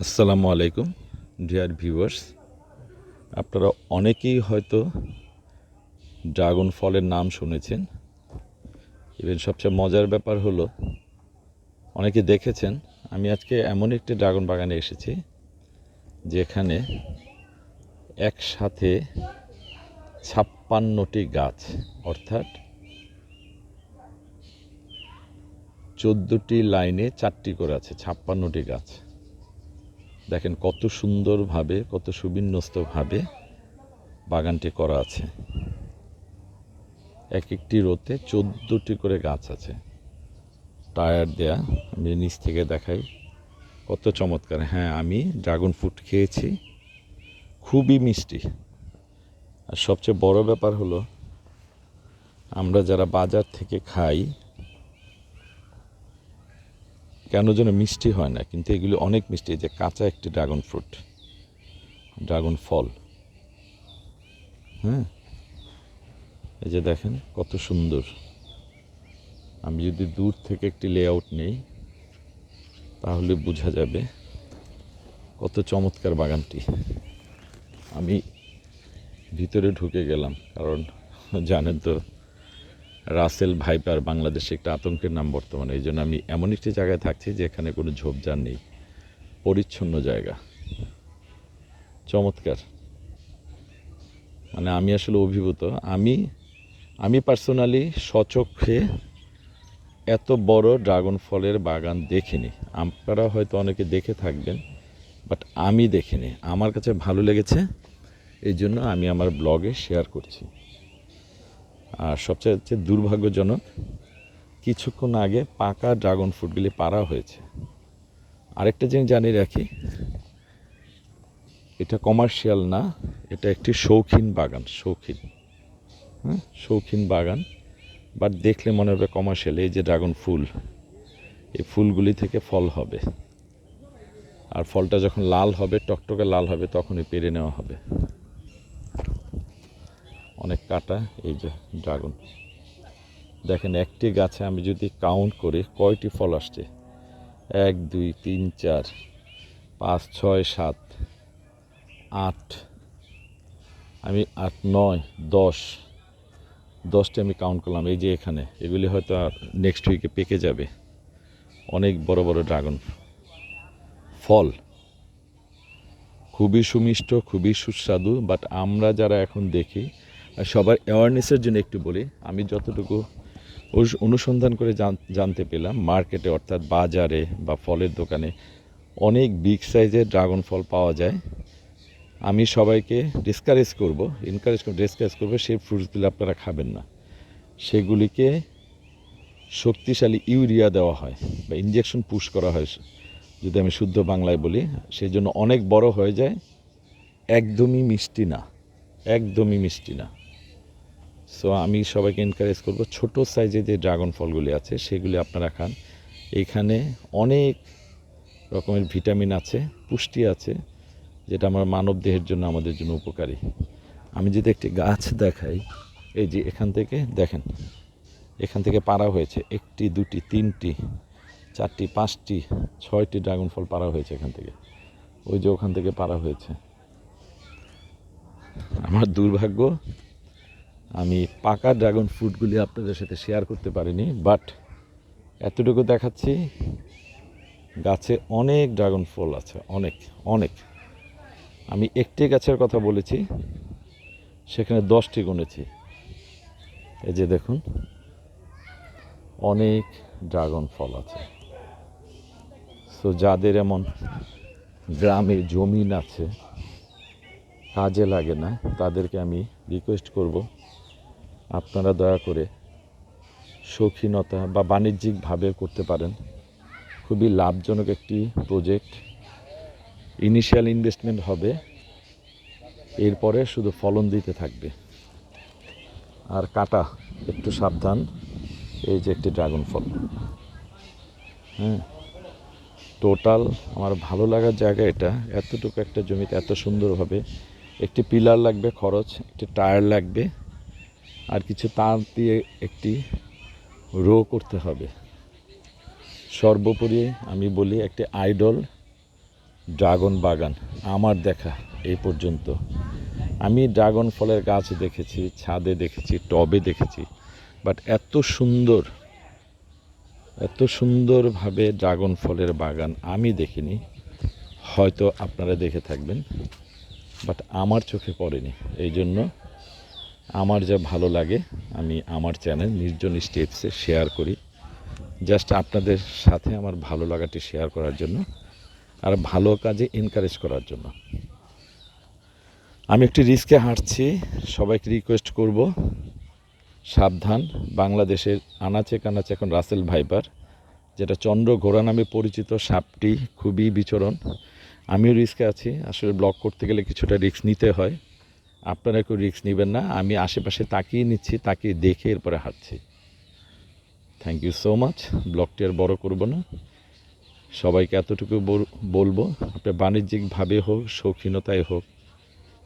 আসসালামু আলাইকুম dear viewers. আপনারা অনেকেই হয়তো ড্রাগন ফলের নাম শুনেছেন। ইভেন সবচেয়ে মজার ব্যাপার হলো অনেকে দেখেছেন। আমি আজকে এমন একটি ড্রাগন বাগানে এসেছি যেখানে একসাথে 56টি গাছ, অর্থাৎ 14টি লাইনে 4টি করে আছে, 56টি গাছ। দেখেন কত সুন্দরভাবে, কত সুবিন্যস্তভাবে বাগানটি করা আছে। এক একটি রোতে 14টি করে গাছ আছে, টায়ার দেয়া। আমি নিচ থেকে দেখাই, কত চমৎকার। হ্যাঁ, আমি ড্রাগন ফ্রুট খেয়েছি, খুবই মিষ্টি। আর সবচেয়ে বড় ব্যাপার হলো আমরা যারা বাজার থেকে খাই কেন যেন মিষ্টি হয় না, কিন্তু এগুলি অনেক মিষ্টি। যে কাঁচা একটি ড্রাগন ফ্রুট, ড্রাগন ফল। হ্যাঁ, এই যে দেখেন কত সুন্দর। আমি যদি দূর থেকে একটি লেআউট নেই তাহলে বোঝা যাবে কত চমৎকার বাগানটি। আমি ভিতরে ঢুকে গেলাম, কারণ জানেন তো রাসেল ভাইপার বাংলাদেশে একটা আতঙ্কের নাম বর্তমানে। এই জন্য আমি এমন একটি জায়গায় থাকছি যেখানে কোনো ঝোপঝাড় নেই, পরিচ্ছন্ন জায়গা। চমৎকার, মানে আমি আসলে অভিভূত। আমি পার্সোনালি স্বচক্ষে এত বড় ড্রাগন ফলের বাগান দেখিনি। আপনারা হয়তো অনেকে দেখে থাকবেন, বাট আমি দেখিনি। আমার কাছে ভালো লেগেছে, এই জন্য আমি আমার ব্লগে শেয়ার করছি। আর সবচেয়ে দুর্ভাগ্যজনক, কিছুক্ষণ আগে পাকা ড্রাগন ফ্রুটগুলি পাড়া হয়েছে। আরেকটা জিনিস জানিয়ে রাখি, এটা কমার্শিয়াল না, এটা একটি শৌখিন বাগান। শৌখিন বাগান, বাট দেখলে মনে হবে কমার্শিয়াল। এই যে ড্রাগন ফুল, এই ফুলগুলি থেকে ফল হবে, আর ফলটা যখন লাল হবে, টকটকে লাল হবে, তখনই পেরে নেওয়া হবে। অনেক কাটা। এই যে ড্রাগন, দেখেন একটি গাছে আমি যদি কাউন্ট করি কয়টি ফল আসছে, 1 2 3 4 5 6 7 8, আমি 8 9 10টি আমি কাউন্ট করলাম। এই যে এখানে, এগুলি হয়তো নেক্সট উইকে পেকে যাবে। অনেক বড় বড় ড্রাগন ফল, খুবই সুমিষ্ট, খুবই সুস্বাদু। বাট আমরা যারা এখন দেখি, সবার অ্যাওয়ারনেসের জন্য একটু বলি, আমি যতটুকু অনুসন্ধান করে জানতে পেলাম, মার্কেটে অর্থাৎ বাজারে বা ফলের দোকানে অনেক বিগ সাইজের ড্রাগন ফল পাওয়া যায়। আমি সবাইকে ডিসকারেজ করব সেই ফ্রুটসগুলো আপনারা খাবেন না। সেগুলিকে শক্তিশালী ইউরিয়া দেওয়া হয় বা ইঞ্জেকশন পুশ করা হয়, যদি আমি শুদ্ধ বাংলায় বলি। সেই জন্য অনেক বড় হয়ে যায়, একদমই মিষ্টি না, একদমই মিষ্টি না। সো আমি সবাইকে এনকারেজ করব, ছোট সাইজে যে ড্রাগন ফলগুলি আছে সেগুলি আপনারা খান। এইখানে অনেক রকমের ভিটামিন আছে, পুষ্টি আছে, যেটা আমার মানব দেহের জন্য, আমাদের জন্য উপকারী। আমি যদি একটি গাছ দেখাই, এই যে এখান থেকে দেখেন, এখান থেকে পাড়া হয়েছে 1টি 2টি 3টি 4টি 5টি 6টি ড্রাগন ফল পাড়া হয়েছে এখান থেকে। ওই যে ওখান থেকে পাড়া হয়েছে। আমার দুর্ভাগ্য, আমি পাকা ড্রাগন ফ্রুটগুলি আপনাদের সাথে শেয়ার করতে পারিনি, বাট এতটুকু দেখাচ্ছি, গাছে অনেক ড্রাগন ফল আছে, অনেক অনেক। আমি একটি গাছের কথা বলেছি, সেখানে 10টি গুনেছি। এই যে দেখুন, অনেক ড্রাগন ফল আছে। সো যাদের এমন গ্রামে জমিন আছে, কাজে লাগে না, তাদেরকে আমি রিকোয়েস্ট করব, আপনারা দয়া করে শৌখিনতা বা বাণিজ্যিকভাবে করতে পারেন। খুবই লাভজনক একটি প্রজেক্ট। ইনিশিয়াল ইনভেস্টমেন্ট হবে, এরপরে শুধু ফলন দিতে থাকবে। আর কাটা একটু সাবধান। এই যে একটি ড্রাগন ফল। টোটাল আমার ভালো লাগার জায়গা এটা। এতটুকু একটা জমিতে এত সুন্দরভাবে একটি পিলার লাগবে, খরচ, একটি টায়ার লাগবে, আর কিছু তার দিয়ে একটি রো করতে হবে। সর্বোপরি আমি বলি, একটি আইডল ড্রাগন বাগান আমার দেখা এই পর্যন্ত। আমি ড্রাগন ফলের গাছ দেখেছি, ছাদে দেখেছি, টবে দেখেছি, বাট এত সুন্দরভাবে ড্রাগন ফলের বাগান আমি দেখিনি। হয়তো আপনারা দেখে থাকবেন, বাট আমার চোখে পড়েনি। এই জন্য আমার যা ভালো লাগে আমি আমার চ্যানেল নির্জন স্টেপসে শেয়ার করি, জাস্ট আপনাদের সাথে আমার ভালো লাগাটি শেয়ার করার জন্য আর ভালো কাজে এনকারেজ করার জন্য। আমি একটি রিস্কে হাঁটছি, সবাইকে রিকোয়েস্ট করব সাবধান। বাংলাদেশের আনাচে কানাচে এখন রাসেল ভাইপার, যেটা চন্দ্র ঘোড়া নামে পরিচিত সাপটি খুবই বিচরণ। আমিও রিস্কে আছি, আসলে ব্লগ করতে গেলে কিছুটা রিস্ক নিতে হয়। আপনারা কেউ রিস্ক নেবেন না, আমি আশেপাশে তাকিয়ে নিচ্ছি, তাকিয়ে দেখে এরপরে হাঁটছি। Thank you so much. ব্লগটি আর বড় করব না, সবাইকে এতটুকু বলবো, আপনি বাণিজ্যিকভাবে হোক শৌখিনতায় হোক,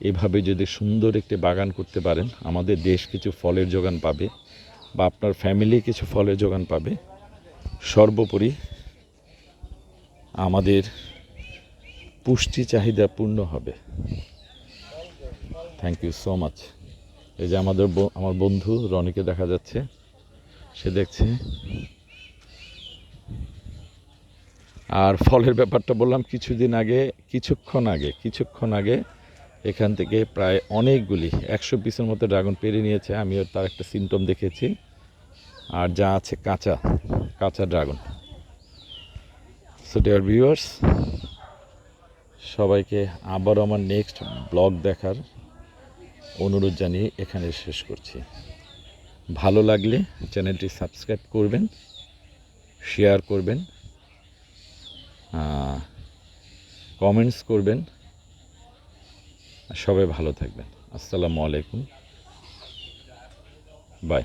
এভাবে যদি সুন্দর একটি বাগান করতে পারেন, আমাদের দেশ কিছু ফলের যোগান পাবে বা আপনার ফ্যামিলি কিছু ফলের যোগান পাবে। সর্বোপরি আমাদের পুষ্টি চাহিদা পূর্ণ হবে। Thank you so much. এই যে আমার বন্ধু রনিকে দেখা যাচ্ছে, সে দেখছে। আর ফলের ব্যাপারটা বললাম, কিছুক্ষণ আগে এখান থেকে প্রায় অনেকগুলি 100 পিসের মতো ড্রাগন পেরে নিয়েছে। আমিও তার একটা সিমটম দেখেছি। আর যা আছে কাঁচা ড্রাগন। সো ডিয়ার ভিউয়ার্স, সবাইকে আবারও আমার নেক্সট ব্লগ দেখার অনুরোধ জানিয়ে এখানে শেষ করছি। ভালো লাগলে চ্যানেলটি সাবস্ক্রাইব করবেন, শেয়ার করবেন, কমেন্টস করবেন। সবাই ভালো থাকবেন। আসসালামু আলাইকুম, বাই।